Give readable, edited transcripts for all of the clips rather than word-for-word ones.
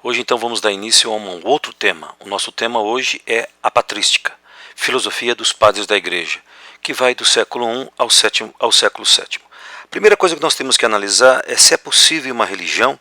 Hoje então vamos dar início a um outro tema. O nosso tema hoje é a patrística, filosofia dos padres da igreja, que vai do século I ao século VII. A primeira coisa que nós temos que analisar é se é possível uma religião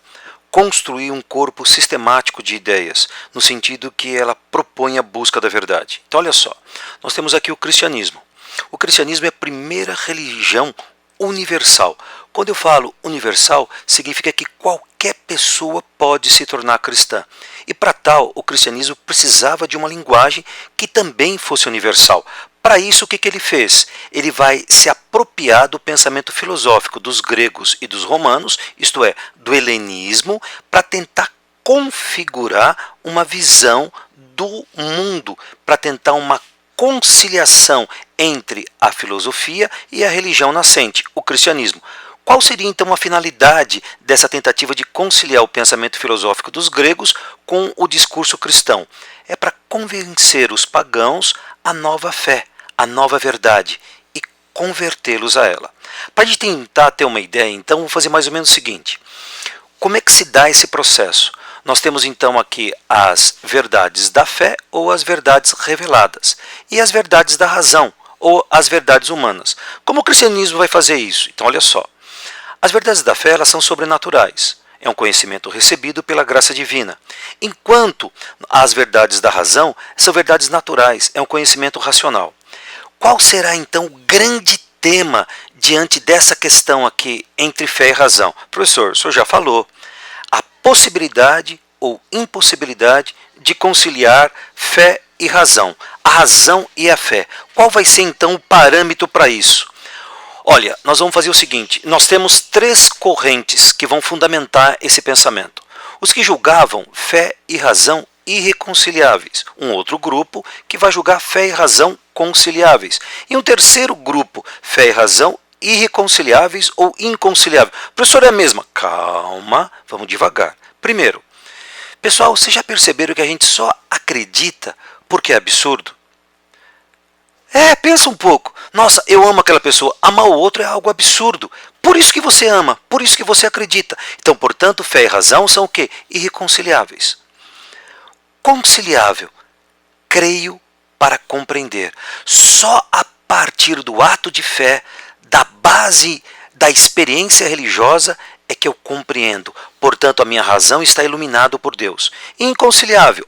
construir um corpo sistemático de ideias, no sentido que ela propõe a busca da verdade. Então olha só, nós temos aqui o cristianismo. O cristianismo é a primeira religião universal. Quando eu falo universal, significa que qualquer pessoa pode se tornar cristã. E para tal, o cristianismo precisava de uma linguagem que também fosse universal. Para isso, o que ele fez? Ele vai se apropriar do pensamento filosófico dos gregos e dos romanos, isto é, do helenismo, para tentar configurar uma visão do mundo, para tentar uma conciliação entre a filosofia e a religião nascente, o cristianismo. Qual seria então a finalidade dessa tentativa de conciliar o pensamento filosófico dos gregos com o discurso cristão? É para convencer os pagãos à nova fé, à nova verdade e convertê-los a ela. Para a gente tentar ter uma ideia, então, vou fazer mais ou menos o seguinte. Como é que se dá esse processo? Nós temos então aqui as verdades da fé ou as verdades reveladas e as verdades da razão ou as verdades humanas. Como o cristianismo vai fazer isso? Então olha só, as verdades da fé elas são sobrenaturais, é um conhecimento recebido pela graça divina, enquanto as verdades da razão são verdades naturais, é um conhecimento racional. Qual será então o grande tema diante dessa questão aqui entre fé e razão? Professor, o senhor já falou. A possibilidade ou impossibilidade de conciliar fé e razão, a razão e a fé. Qual vai ser então o parâmetro para isso? Olha, nós vamos fazer o seguinte, nós temos três correntes que vão fundamentar esse pensamento. Os que julgavam fé e razão irreconciliáveis, um outro grupo que vai julgar fé e razão conciliáveis, e um terceiro grupo, fé e razão irreconciliáveis ou inconciliáveis. Professor, é a mesma? Calma, vamos devagar. Primeiro, pessoal, vocês já perceberam que a gente só acredita porque é absurdo? Pensa um pouco. Nossa, eu amo aquela pessoa. Amar o outro é algo absurdo. Por isso que você ama, por isso que você acredita. Então, portanto, fé e razão são o quê? Irreconciliáveis. Conciliável. Creio para compreender. Só a partir do ato de fé, da base da experiência religiosa, é que eu compreendo. Portanto, a minha razão está iluminada por Deus. Inconciliável.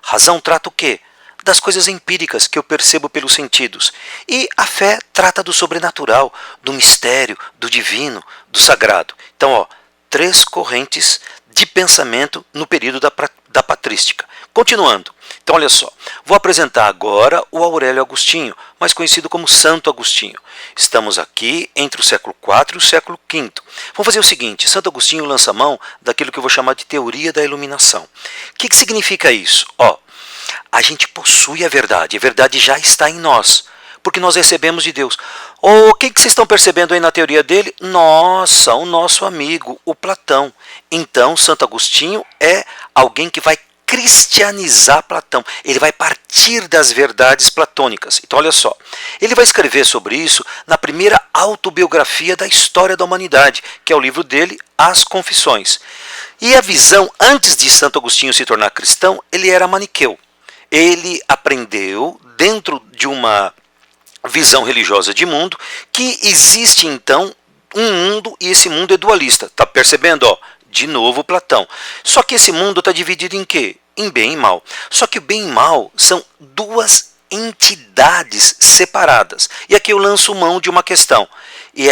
Razão trata o quê? Das coisas empíricas que eu percebo pelos sentidos. E a fé trata do sobrenatural, do mistério, do divino, do sagrado. Então, três correntes de pensamento no período da patrística. Continuando. Então, olha só, vou apresentar agora o Aurélio Agostinho, mais conhecido como Santo Agostinho. Estamos aqui entre o século IV e o século V. Vamos fazer o seguinte, Santo Agostinho lança mão daquilo que eu vou chamar de teoria da iluminação. O que significa isso? A gente possui a verdade já está em nós, porque nós recebemos de Deus. O que vocês estão percebendo aí na teoria dele? Nossa, o nosso amigo, o Platão. Então, Santo Agostinho é alguém que vai cristianizar Platão. Ele vai partir das verdades platônicas. Então, olha só. Ele vai escrever sobre isso na primeira autobiografia da história da humanidade, que é o livro dele, As Confissões. E a visão, antes de Santo Agostinho se tornar cristão, ele era maniqueu. Ele aprendeu, dentro de uma visão religiosa de mundo, que existe então um mundo e esse mundo é dualista. Está percebendo? De novo Platão. Só que esse mundo está dividido em quê? Em bem e mal. Só que o bem e mal são duas entidades separadas. E aqui eu lanço mão de uma questão. E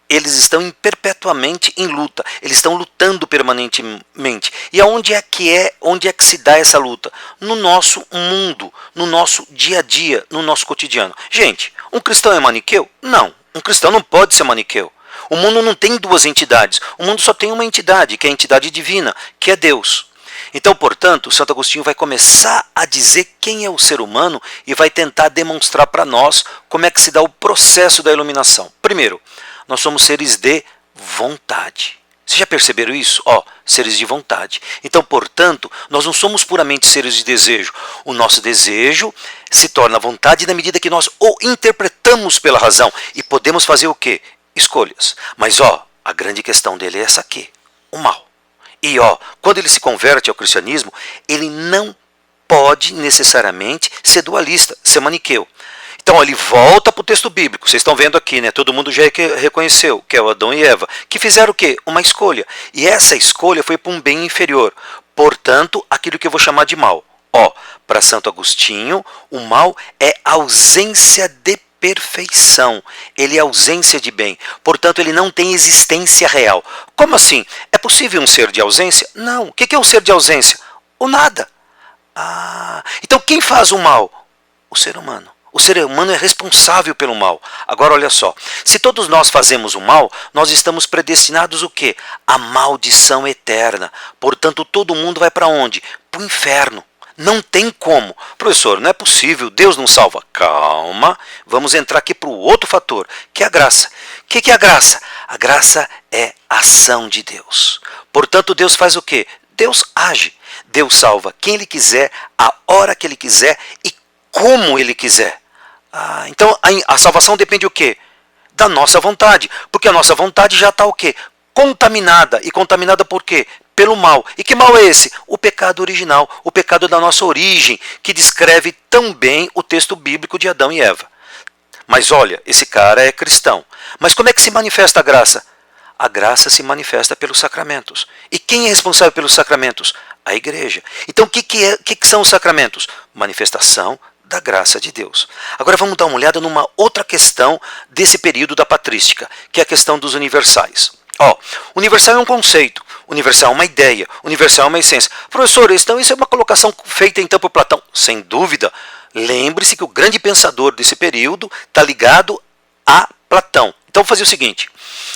eles estão perpetuamente em luta. Eles estão lutando permanentemente. E onde é que se dá essa luta? No nosso mundo, no nosso dia a dia, no nosso cotidiano. Gente, um cristão é maniqueu? Não. Um cristão não pode ser maniqueu. O mundo não tem duas entidades. O mundo só tem uma entidade, que é a entidade divina, que é Deus. Então, portanto, Santo Agostinho vai começar a dizer quem é o ser humano e vai tentar demonstrar para nós como é que se dá o processo da iluminação. Primeiro, nós somos seres de vontade. Vocês já perceberam isso? Seres de vontade. Então, portanto, nós não somos puramente seres de desejo. O nosso desejo se torna vontade na medida que nós o interpretamos pela razão. E podemos fazer o quê? Escolhas. Mas, a grande questão dele é essa aqui, o mal. E quando ele se converte ao cristianismo, ele não pode necessariamente ser dualista, ser maniqueu. Então ele volta para o texto bíblico. Vocês estão vendo aqui, né? Todo mundo já reconheceu que é o Adão e Eva, que fizeram o quê? Uma escolha. E essa escolha foi para um bem inferior. Portanto, aquilo que eu vou chamar de mal. Para Santo Agostinho, o mal é ausência de perfeição. Ele é ausência de bem. Portanto, ele não tem existência real. Como assim? É possível um ser de ausência? Não. O que é o ser de ausência? O nada. Então quem faz o mal? O ser humano. O ser humano é responsável pelo mal. Agora olha só, se todos nós fazemos o mal, nós estamos predestinados o quê? A maldição eterna. Portanto, todo mundo vai para onde? Para o inferno. Não tem como. Professor, não é possível, Deus não salva. Calma, vamos entrar aqui para o outro fator, que é a graça. O que é a graça? A graça é a ação de Deus. Portanto, Deus faz o quê? Deus age. Deus salva quem Ele quiser, a hora que Ele quiser e como Ele quiser. Então a salvação depende do quê? Da nossa vontade. Porque a nossa vontade já está o quê? Contaminada. E contaminada por quê? Pelo mal. E que mal é esse? O pecado original. O pecado da nossa origem, que descreve tão bem o texto bíblico de Adão e Eva. Mas olha, esse cara é cristão. Mas como é que se manifesta a graça? A graça se manifesta pelos sacramentos. E quem é responsável pelos sacramentos? A igreja. Então o que são os sacramentos? Manifestação da graça de Deus. Agora vamos dar uma olhada numa outra questão desse período da patrística, que é a questão dos universais. Universal é um conceito, universal é uma ideia, universal é uma essência. Professor, então isso é uma colocação feita então por Platão? Sem dúvida. Lembre-se que o grande pensador desse período está ligado a Platão. Então vou fazer o seguinte,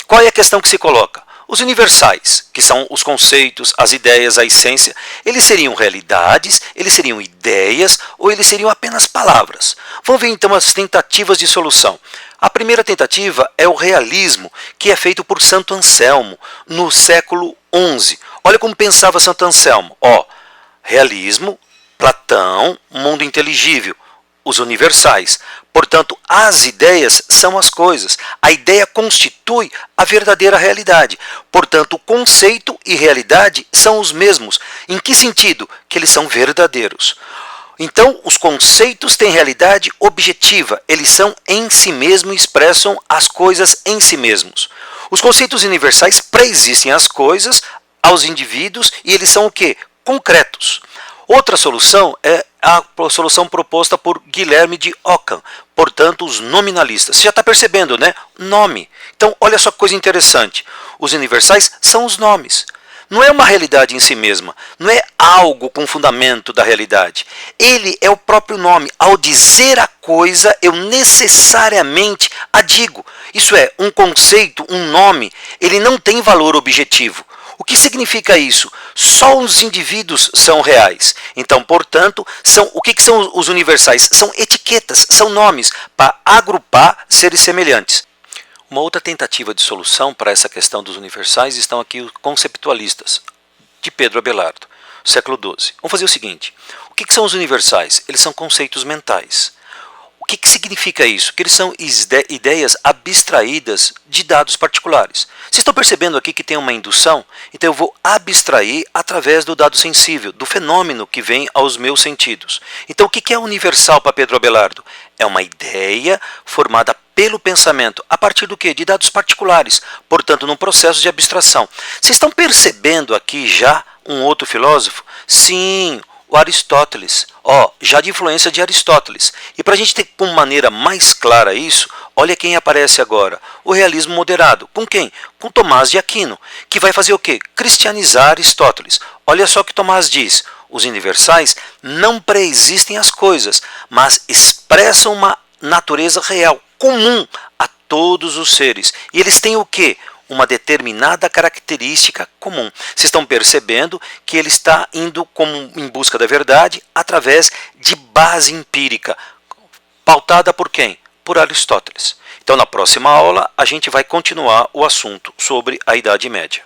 qual é a questão que se coloca? Os universais, que são os conceitos, as ideias, a essência, eles seriam realidades, eles seriam ideias ou eles seriam apenas palavras? Vamos ver então as tentativas de solução. A primeira tentativa é o realismo, que é feito por Santo Anselmo, no século XI. Olha como pensava Santo Anselmo. Realismo, Platão, mundo inteligível, os universais. Portanto, as ideias são as coisas. A ideia constitui a verdadeira realidade. Portanto, conceito e realidade são os mesmos. Em que sentido? Que eles são verdadeiros. Então, os conceitos têm realidade objetiva. Eles são em si mesmos e expressam as coisas em si mesmos. Os conceitos universais preexistem as coisas, aos indivíduos, e eles são o quê? Concretos. Outra solução é a solução proposta por Guilherme de Ockham, portanto, os nominalistas. Você já está percebendo, né? Nome. Então, olha só que coisa interessante. Os universais são os nomes. Não é uma realidade em si mesma. Não é algo com fundamento da realidade. Ele é o próprio nome. Ao dizer a coisa, eu necessariamente a digo. Isso é, um conceito, um nome, ele não tem valor objetivo. O que significa isso? Só os indivíduos são reais. Então, portanto, o que são os universais? São etiquetas, são nomes para agrupar seres semelhantes. Uma outra tentativa de solução para essa questão dos universais estão aqui os conceptualistas, de Pedro Abelardo, século XII. Vamos fazer o seguinte, o que são os universais? Eles são conceitos mentais. O que significa isso? Que eles são ideias abstraídas de dados particulares. Vocês estão percebendo aqui que tem uma indução? Então eu vou abstrair através do dado sensível, do fenômeno que vem aos meus sentidos. Então o que é universal para Pedro Abelardo? É uma ideia formada pelo pensamento, a partir do quê? De dados particulares, portanto num processo de abstração. Vocês estão percebendo aqui já um outro filósofo? Sim, o Aristóteles, já de influência de Aristóteles. E para a gente ter com maneira mais clara isso, olha quem aparece agora, o realismo moderado. Com quem? Com Tomás de Aquino, que vai fazer o quê? Cristianizar Aristóteles. Olha só o que Tomás diz, os universais não preexistem as coisas, mas expressam uma natureza real, comum a todos os seres. E eles têm o quê? Uma determinada característica comum. Vocês estão percebendo que ele está indo em busca da verdade através de base empírica, pautada por quem? Por Aristóteles. Então, na próxima aula, a gente vai continuar o assunto sobre a Idade Média.